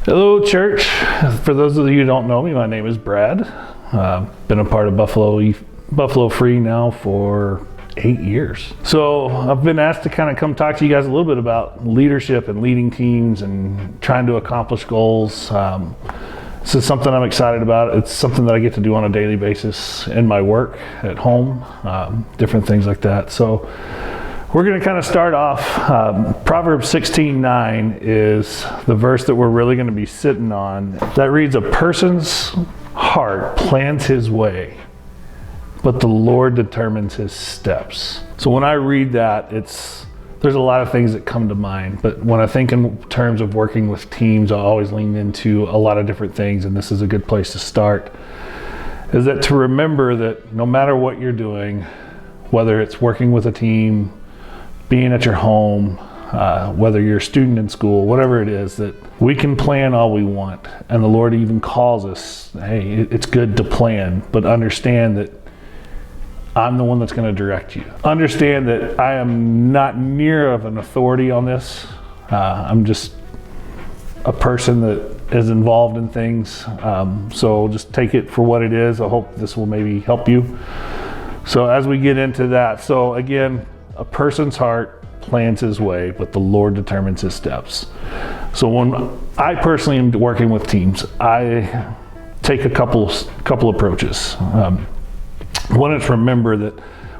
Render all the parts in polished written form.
Hello, church. For those of you who don't know me, my name is Brad. Been a part of Buffalo Free now for 8 years. So I've been asked to kind of come talk to you guys a little bit about leadership and leading teams and trying to accomplish goals. This is something I'm excited about. It's something that I get to do on a daily basis in my work, at home, different things like that. So we're going to kind of start off. Proverbs 16:9 is the verse that we're really going to be sitting on. That reads, "A person's heart plans his way, but the Lord determines his steps." So when I read that, there's a lot of things that come to mind. But when I think in terms of working with teams, I always lean into a lot of different things, and this is a good place to start. Is that to remember that no matter what you're doing, whether it's working with a team, being at your home, whether you're a student in school, whatever it is, that we can plan all we want. And the Lord even calls us, hey, it's good to plan, but understand that I'm the one that's going to direct you. Understand that I am not near of an authority on this. I'm just a person that is involved in things. So just take it for what it is. I hope this will maybe help you. So as we get into that, so again, a person's heart plans his way, but the Lord determines his steps. So when I personally am working with teams, I take a couple approaches. One is remember that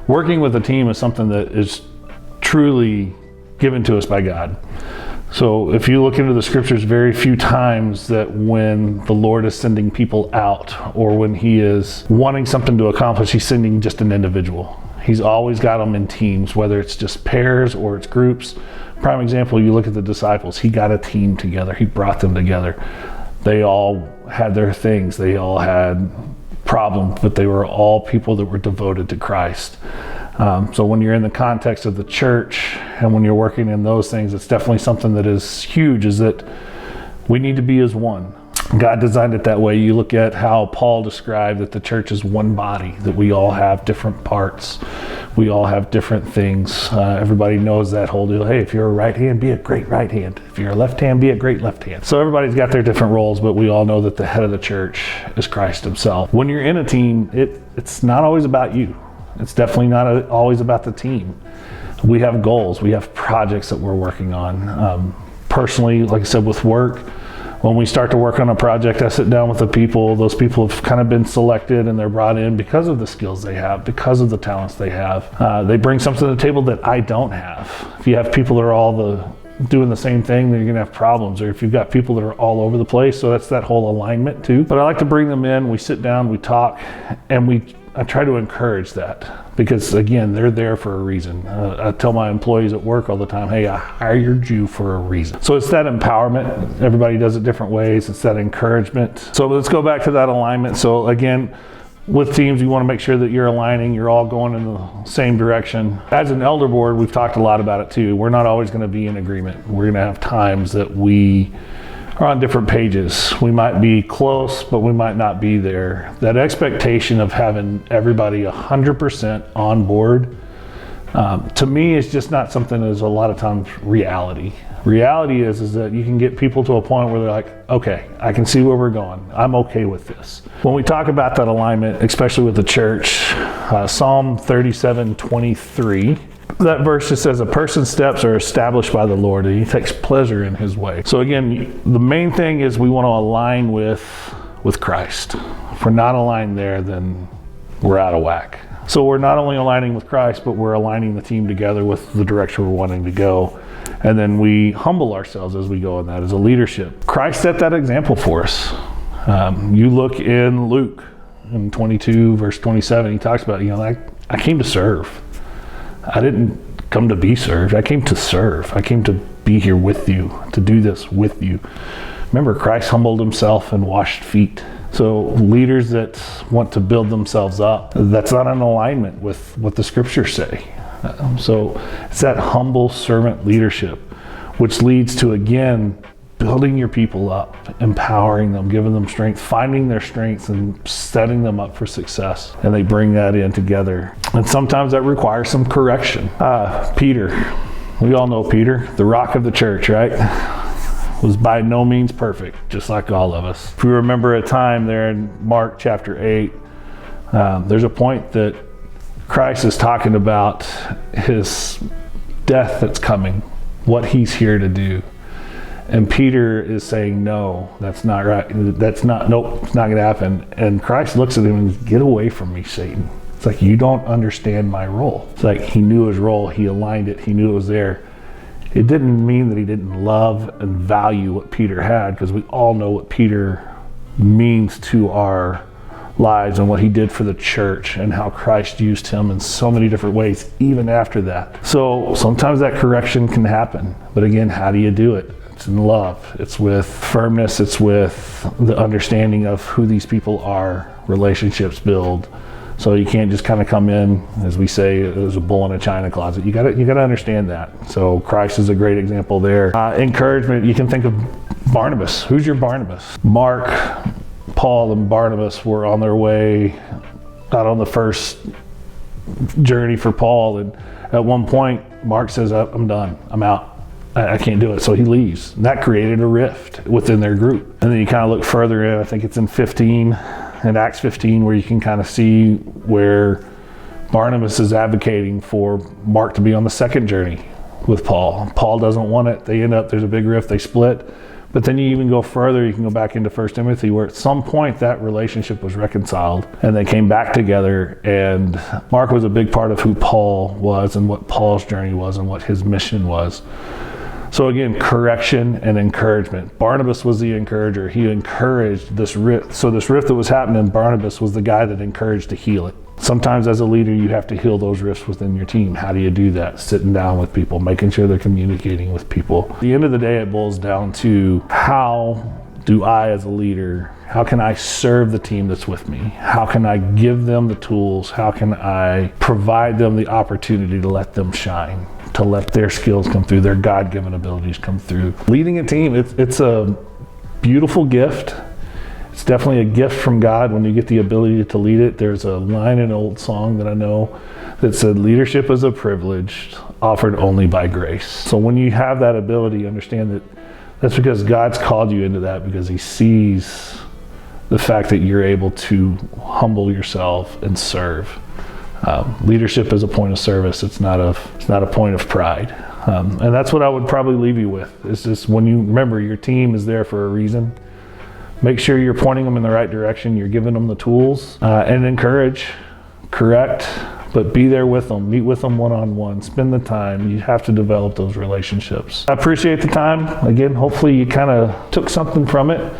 working with a team is something that is truly given to us by God. So if you look into the scriptures, very few times that when the Lord is sending people out or when he is wanting something to accomplish, he's sending just an individual. He's always got them in teams, whether it's just pairs or it's groups. Prime example, you look at the disciples. He got a team together. He brought them together. They all had their things. They all had problems, but they were all people that were devoted to Christ. So when you're in the context of the church and when you're working in those things, it's definitely something that is huge, is that we need to be as one. God designed it that way. You look at how Paul described that the church is one body, that we all have different parts. We all have different things. Everybody knows that whole deal. Hey, if you're a right hand, be a great right hand. If you're a left hand, be a great left hand. So everybody's got their different roles, but we all know that the head of the church is Christ himself. When you're in a team, it's not always about you. It's definitely not always about the team. We have goals. We have projects that we're working on. Personally, like I said, with work, when we start to work on a project, I sit down with the people. Those people have kind of been selected and they're brought in because of the skills they have, because of the talents they have. They bring something to the table that I don't have. If you have people that are all doing the same thing, then you're gonna have problems. Or if you've got people that are all over the place, so that's that whole alignment too. But I like to bring them in, we sit down, we talk, and I try to encourage that because again, they're there for a reason. I tell my employees at work all the time, hey, I hired you for a reason. So it's that empowerment. Everybody does it different ways. It's that encouragement. So let's go back to that alignment. So again, with teams, you want to make sure that you're aligning, you're all going in the same direction. As an elder board, we've talked a lot about it too. We're not always going to be in agreement. We're going to have times that we are on different pages. We might be close, but we might not be there. That expectation of having everybody 100% on board, to me, is just not something that is a lot of times reality. Reality is that you can get people to a point where they're like, okay, I can see where we're going. I'm okay with this. When we talk about that alignment, especially with the church, Psalm 37:23, that verse just says, a person's steps are established by the Lord and he takes pleasure in his way. So again, the main thing is we want to align with Christ. If we're not aligned there, then we're out of whack. So we're not only aligning with Christ, but we're aligning the team together with the direction we're wanting to go. And then we humble ourselves as we go in that as a leadership. Christ set that example for us. You look in Luke in 22 verse 27, he talks about, I came to serve. I didn't come to be served. I came to serve. I came to be here with you, to do this with you. Remember, Christ humbled himself and washed feet. So leaders that want to build themselves up, that's not in alignment with what the scriptures say. So it's that humble servant leadership, which leads to, again, building your people up, empowering them, giving them strength, finding their strengths and setting them up for success. And they bring that in together. And sometimes that requires some correction. Peter, We all know Peter, the rock of the church, right? Was by no means perfect, just like all of us. If we remember a time there in Mark chapter 8, there's a point that Christ is talking about his death that's coming, what he's here to do. And Peter is saying, no, that's not right. It's not going to happen. And Christ looks at him and says, get away from me, Satan. It's like, you don't understand my role. It's like he knew his role. He aligned it. He knew it was there. It didn't mean that he didn't love and value what Peter had, because we all know what Peter means to our lives and what he did for the church and how Christ used him in so many different ways, even after that. So sometimes that correction can happen. But again, how do you do it? It's in love. It's with firmness. It's with the understanding of who these people are. Relationships build. So you can't just kind of come in, as we say, there's a bull in a china closet. You got to understand that. So Christ is a great example there. Encouragement. You can think of Barnabas. Who's your Barnabas? Mark, Paul, and Barnabas were on their way out on the first journey for Paul, and at one point, Mark says, "I'm done. I'm out. I can't do it." So he leaves. And that created a rift within their group. And then you kind of look further in, I think it's in Acts 15, where you can kind of see where Barnabas is advocating for Mark to be on the second journey with Paul. Paul doesn't want it. They end up, there's a big rift, they split. But then you even go further, you can go back into 1 Timothy, where at some point that relationship was reconciled and they came back together, and Mark was a big part of who Paul was and what Paul's journey was and what his mission was. So again, correction and encouragement. Barnabas was the encourager. He encouraged this rift. So this rift that was happening, Barnabas was the guy that encouraged to heal it. Sometimes as a leader, you have to heal those rifts within your team. How do you do that? Sitting down with people, making sure they're communicating with people. At the end of the day, it boils down to, how do I as a leader, how can I serve the team that's with me? How can I give them the tools? How can I provide them the opportunity to let them shine, to let their skills come through, their God-given abilities come through? Leading a team, it's a beautiful gift. It's definitely a gift from God when you get the ability to lead it. There's a line in an old song that I know that said, leadership is a privilege offered only by grace. So when you have that ability, understand that that's because God's called you into that, because he sees the fact that you're able to humble yourself and serve. Leadership is a point of service. It's not a point of pride. And that's what I would probably leave you with. It's just, when you remember your team is there for a reason, make sure you're pointing them in the right direction. You're giving them the tools, and encourage, correct, but be there with them. Meet with them one-on-one. Spend the time. You have to develop those relationships. I appreciate the time. Again, hopefully you kind of took something from it.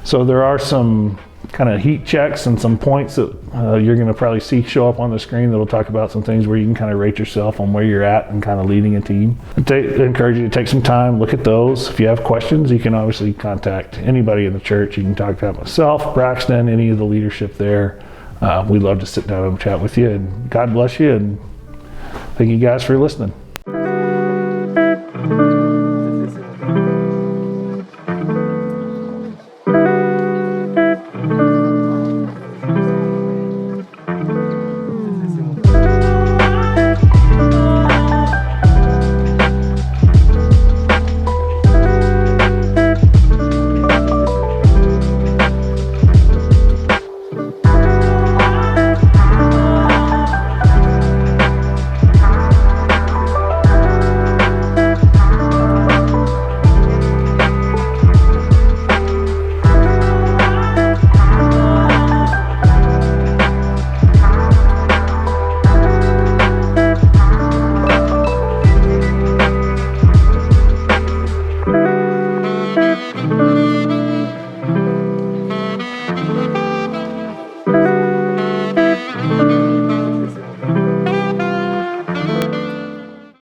So there are some kind of heat checks and some points that you're going to probably see show up on the screen that'll talk about some things where you can kind of rate yourself on where you're at and kind of leading a team. I encourage you to take some time, look at those. If you have questions, you can obviously contact anybody in the church. You can talk to myself, Braxton, any of the leadership there. We'd love to sit down and chat with you, and God bless you, and thank you guys for listening.